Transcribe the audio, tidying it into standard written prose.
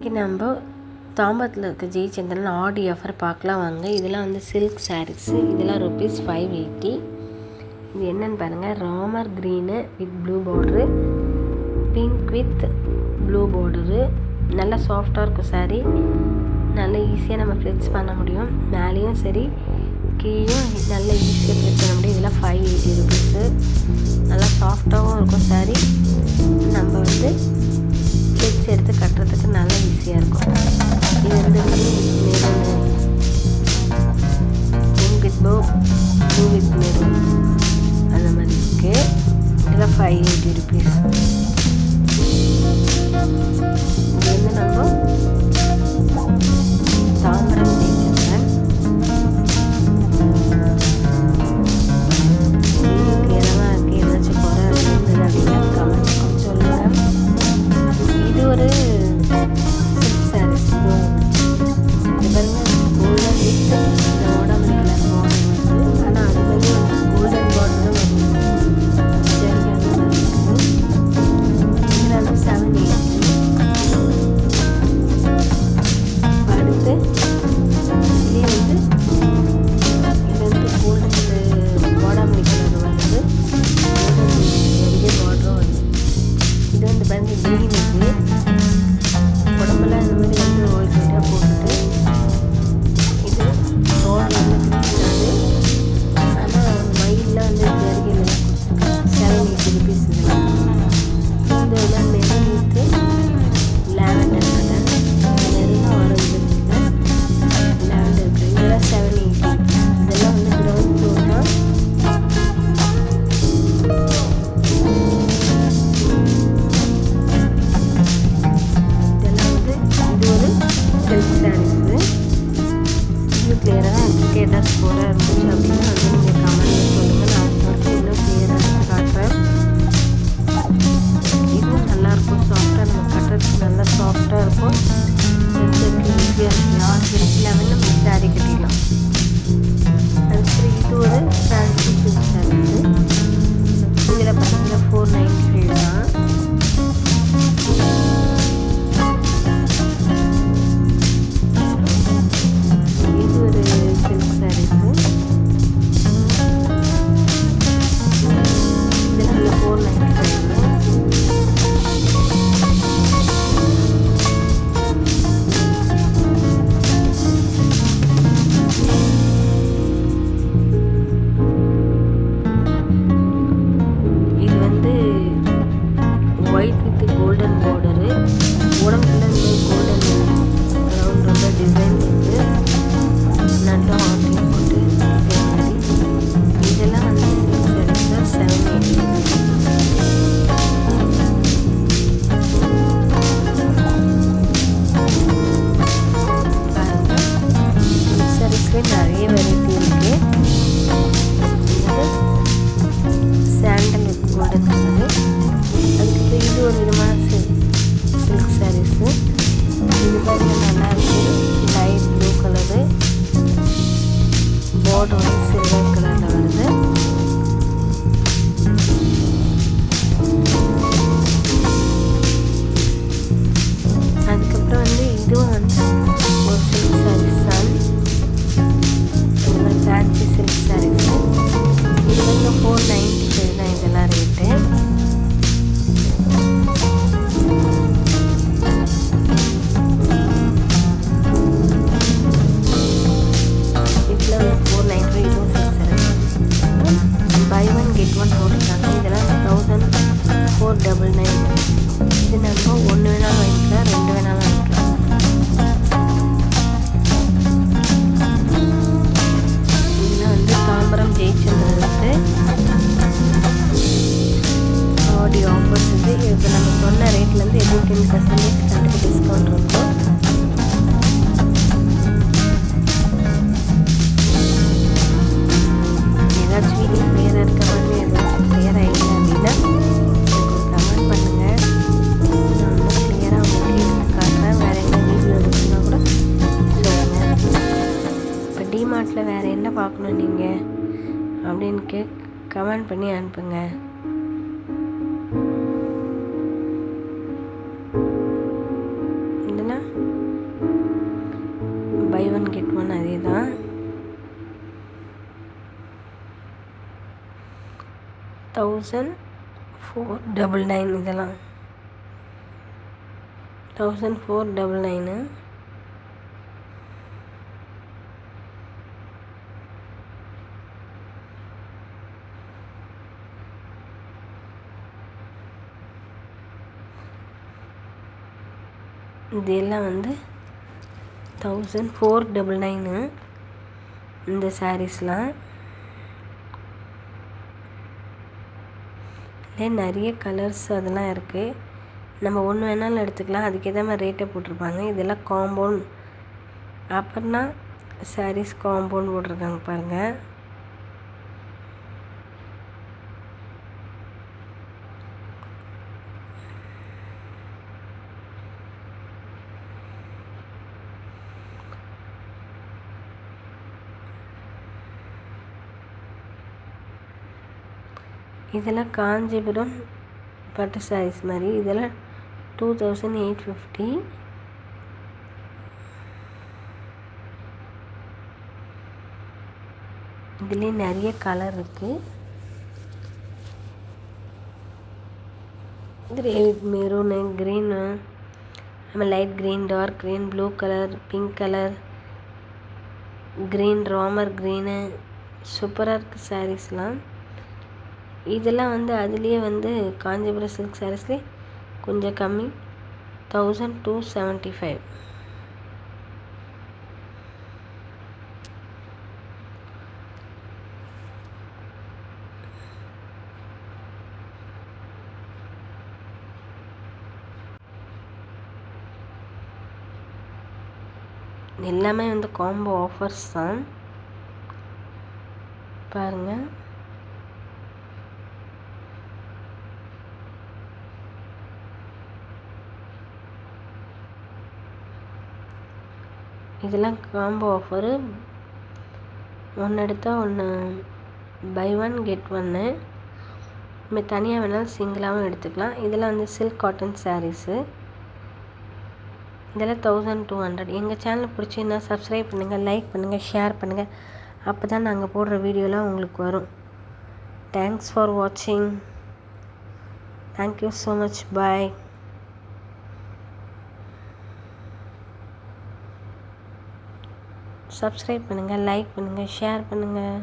இன்றைக்கி நம்ம தாம்பரத்தில் இருக்க ஜெயச்சந்திரன் ஆடி ஆஃபர் பார்க்கலாம் வாங்க. இதெல்லாம் வந்து சில்க் சாரீஸு. இதெல்லாம் ₹580. இது என்னென்னு பாருங்கள். Ramar green with blue border, pink with blue border. நல்லா சாஃப்டாக இருக்கும் சாரீ. நல்லா ஈஸியாக நம்ம ஃப்ளெக்ஸ் பண்ண முடியும். மேலேயும் சரி கீழேயும் நல்லா ஈஸியாக ஃப்ளெக்ஸ் பண்ண முடியும். இதெல்லாம் ₹580. நல்லா சாஃப்டாகவும் இருக்கும் சாரீ. நம்ம வந்து ஃப்ளெக்ஸ் எடுத்து கட்டுறதுக்கு நல்லா ஈஸியாக இருக்கும். இது வந்து pink with blue with maroon அந்த மாதிரி இருக்குது. இதெல்லாம் ₹580. இது வந்து நம்ம தாம்பரம் ஜெயச்சந்திரன். கிளியராக இருக்குது. ஏதாச்சும் குறை இருந்தது அப்படின்னா கமெண்ட் சொல்லுங்கள். இது ஒரு சில்க் சாரீஸ். இது பாருங்கள், கோல்டன் வித் இந்த ஓடாமல் கலர் பார்டர் வருது. ஆனால் அது வந்து கோல்டன் பார்டரும் வருது. சரியான இருக்குது. இதில் வந்து ₹780. அடுத்து இதுலேயே வந்து இது வந்து கோல்டன் ஓடாமல் கலர் வருது. கோல்டன் பார்டரும் வருது. இது வந்து பாருங்கள் க்ரீன் இருக்குது. உடம்பெல்லாம் இந்த மாதிரி வந்து ஒயிட் ஒயிட்டாக போட்டுட்டு இது ரோடு வந்து கிறிஸ்டாது. ஆனால் மயிலில் வந்து ஜரிகையில் ₹780 இதெல்லாம். இது எல்லாம் மெரூன் வித்து லேவண்டர் கலர், மெரூனாக ஆரஞ்சு இருக்குது, லேவண்டர் இருக்குது. இதெல்லாம் ₹780. இதெல்லாம் வந்து க்ரௌண்ட் ஃப்ளோர் தான். சில்க் சாரீஸு. இது கிளியராக எனக்கு ஏதாச்சும் போட இருந்துச்சு அப்படின்னா வந்து நீங்கள் கமெண்ட்டில் சொல்லுங்கள். நான் அடுத்த இன்னும் கிளியராக எடுத்து காட்டுறேன். இதுவும் நல்லாயிருக்கும். சாஃப்டாக நம்ம கட்டுறதுக்கு நல்லா சாஃப்டாக இருக்கும். ஈஸியாக இருக்குது. 6 லெவலில் நம்ம சாரீ கட்டிடலாம். அதுக்கப்புறம் இது ஒரு ஃபேன்சி சில்க் சாரீஸு. இதில் பார்த்தீங்கன்னா ₹495 தான். White with golden border. உடம்புல இந்த கோல்டன் ரவுண்ட் ரவுண்டாக டிசைன் வந்து நல்லா ஆர்டிங் போட்டு இதே மாதிரி. இதெல்லாம் வந்து சில்க் சாரீஸ் ₹780. சில்க் சாரீஸ்லேயே நிறைய வெரைட்டி இருக்குது. Sandal with golden colour. அதுக்கப்புறம் இது ஒரு விதமான சில்க் சாரீஸு. இது பாருங்க நல்லா இருக்குது. லைட் ப்ளூ கலரு, பார்டர் வந்து சில்வர் கலரில் வருது. அதுக்கப்புறம் வந்து இதுவும் வந்து ஒரு சில்க் சாரீஸ் தான். இதெல்லாம் ஃபேன்சி சில்க் சாரீஸு. இது வந்து ₹495 தான் இதெல்லாம் rate. buy one get one போட்டிருக்காங்க. இதெல்லாம் $1499. இது நம்ம ஒன்று வேணாலும் வாங்கிக்கலாம், ரெண்டு வேணாலும் வாங்கிக்கலாம். இதெல்லாம் வந்து தாம்பரம் ஜெயச்சந்திரனுக்கு ஆடி ஆஃபர்ஸ் இது. இப்போ நம்ம சொன்ன ரேட்லேருந்து 10% கண்டிப்பாக டிஸ்கவுண்ட் இருக்கும். ஏதாச்சும் வீடியோ கிளியராக இருக்க மாதிரி ஏதாச்சும் கிளியராக இல்லை அப்படின்னா எனக்கு ஒரு கமெண்ட் பண்ணுங்கள். நான் வந்து கிளியராக உங்களுக்கு எடுத்து காட்டுறேன். வேறு என்ன வீடியோ இருக்குன்னா கூட சொல்லுங்கள். இப்போ டிமார்ட்டில் வேறு என்ன பார்க்கணும் நீங்கள் அப்படின்னு கமெண்ட் பண்ணி அனுப்புங்க. இல்லைன்னா 1499 இதெல்லாம் 1499. இதெல்லாம் வந்து 1499 இந்த சாரீஸ்லாம். இதில் நிறைய கலர்ஸ் அதெல்லாம் இருக்குது. நம்ம ஒன்று வேணாலும் எடுத்துக்கலாம். அதுக்கேற்ற மாதிரி ரேட்டை போட்டிருப்பாங்க. இதெல்லாம் காம்பவுண்ட் அப்புறம்னா சாரீஸ் காம்பவுண்ட் போட்டிருக்காங்க பாருங்கள். இதெல்லாம் காஞ்சிபுரம் பட்டு சாரீஸ் மாதிரி. இதெல்லாம் 2850. இதுலேயே நிறைய கலர் இருக்குது. இது maroon, green, light green, dark green, blue colour, pink colour, green, Ramar green, சூப்பராக இருக்குது சாரீஸ்லாம். இதெல்லாம் வந்து அதுலேயே வந்து காஞ்சிபுரம் சில்க் சாரீஸ்லேயே கொஞ்சம் கம்மி 1275. எல்லாமே வந்து காம்போ ஆஃபர்ஸ் தான் பாருங்கள். இதெல்லாம் காம்போ ஆஃபரு. ஒன்று எடுத்தால் ஒன்று பை ஒன் கெட் ஒன்று. நம்ம தனியாக வேணாலும் சிங்கிளாகவும் எடுத்துக்கலாம். இதெல்லாம் வந்து சில்க் காட்டன் சாரீஸு. இதெல்லாம் 1200. எங்கள் சேனல் பிடிச்சிருந்தா சப்ஸ்கிரைப் பண்ணுங்கள், லைக் பண்ணுங்கள், ஷேர் பண்ணுங்கள். அப்போ தான் நாங்கள் போடுற வீடியோலாம் உங்களுக்கு வரும். தேங்க்ஸ் ஃபார் வாட்சிங். Thank you so much. Bye. Subscribe பண்ணுங்கள், லைக் பண்ணுங்கள், ஷேர் பண்ணுங்கள்.